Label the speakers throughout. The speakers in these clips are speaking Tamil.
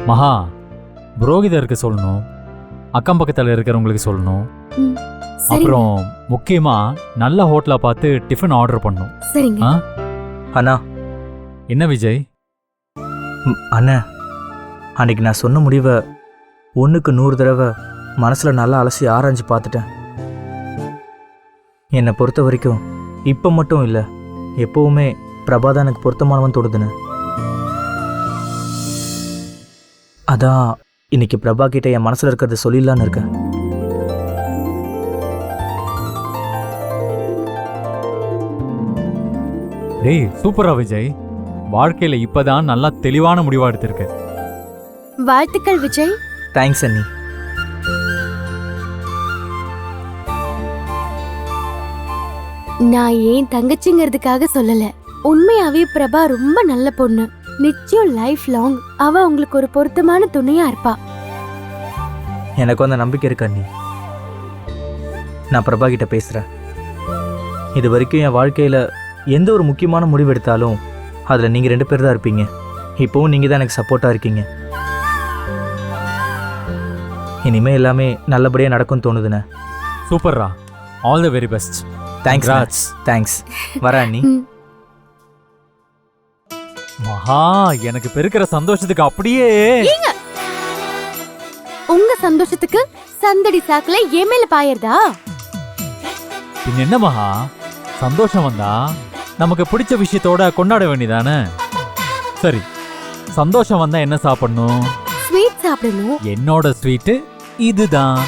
Speaker 1: மகா, புரோகிதருக்கு சொல்லணும், அக்கம் பக்கத்தில் இருக்கிறவங்களுக்கு சொல்லணும்.
Speaker 2: ம், சரிங்க.
Speaker 1: அப்புறம் முக்கியமா நல்ல ஹோட்டலா பார்த்து டிஃபன் ஆர்டர் பண்ணணும்.
Speaker 2: சரிங்க.
Speaker 1: ஆ?
Speaker 3: அண்ணா.
Speaker 1: என்ன விஜய்?
Speaker 3: அண்ணா, அன்னைக்கு நான் சொன்ன முடிவை 1க்கு 100 தடவை மனசில் நல்லா அலசி ஆராய்ஞ்சு பார்த்துட்டேன். என்னை பொறுத்த வரைக்கும் இப்போ மட்டும் இல்லை, எப்போவுமே பிரபாதான் எனக்கு பொருத்தமானவன் தொடுதுன்னு. அதான் இன்னைக்கு பிரபா கிட்ட என் மனசில் இருக்கிறத சொல்லிடலான்னு இருக்கேன்.
Speaker 1: டேய் சூப்பரா விஜய், வாழ்க்கையில இப்பதான் நல்லா தெளிவான முடிவா எடுத்திருக்க.
Speaker 2: வாழ்த்துக்கள் விஜய்.
Speaker 3: தேங்க்ஸ் அண்ணி.
Speaker 2: நான் ஏன் தங்கச்சிங்கிறதுக்காக சொல்லல, உண்மையாவே பிரபா ரொம்ப நல்ல பொண்ணு. நிச்சயம் லைஃப் லாங் அவ உங்களுக்கு ஒரு பொருத்தமான துணையா இருப்பா.
Speaker 3: எனக்கு அந்த நம்பிக்கை இருக்கு அண்ணி. நான் பிரபா கிட்ட பேசுகிறேன். இது வரைக்கும் என் வாழ்க்கையில் எந்த ஒரு முக்கியமான முடிவு எடுத்தாலும் அதில் நீங்கள் 2 பேர் தான் இருப்பீங்க. இப்போவும் நீங்கள் தான் எனக்கு சப்போர்ட்டாக இருக்கீங்க. இனிமேல் எல்லாமே நல்லபடியாக நடக்கும்னு தோணுதுண்ணே.
Speaker 1: சூப்பர்ரா, all the very best.
Speaker 3: Thanks. Thanks. வரேன் அண்ணி.
Speaker 2: ம்.
Speaker 1: மகா, எனக்கு பெருக்கிற சந்தோஷத்துக்கு அப்படியே
Speaker 2: உங்க சந்தோஷத்துக்கு சந்தடி சாக்குல என் மேல பாயறதா?
Speaker 1: பின் என்ன மகா, சந்தோஷம் வந்தா நமக்கு பிடிச்ச விஷயத்தோட கொண்டாட வேண்டியதானே? சரி, சந்தோஷம் வந்தா என்ன சாப்பிடணும்?
Speaker 2: ஸ்வீட் சாப்பிடணும்.
Speaker 1: என்னோட ஸ்வீட்டு இதுதான்.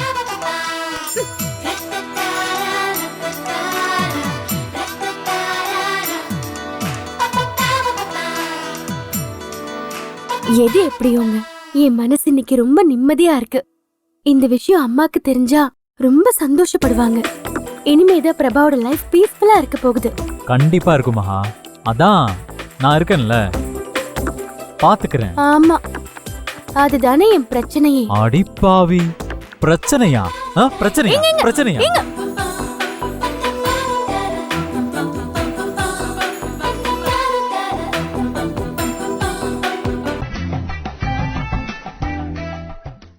Speaker 2: எது எப்படியோங்க, என் மனசு இன்னைக்கு ரொம்ப நிம்மதியா இருக்கு. இந்த விஷயம் அம்மாக்கு தெரிஞ்சா ரொம்ப சந்தோஷப்படுவாங்க. இனிமேதான் பிரபாவோட லைஃப் பீஸ்ஃபுல்லா இருக்க போகுது.
Speaker 1: கண்டிப்பா இருக்கும் மகா, அதான் நான் இருக்கேன்ல, பாத்துக்கிறேன்.
Speaker 2: ஆமா, அதுதானே என் பிரச்சனையே.
Speaker 1: அடிப்பாவி, பிரச்சனையா? பிரச்சனையா? பிரச்சனையா?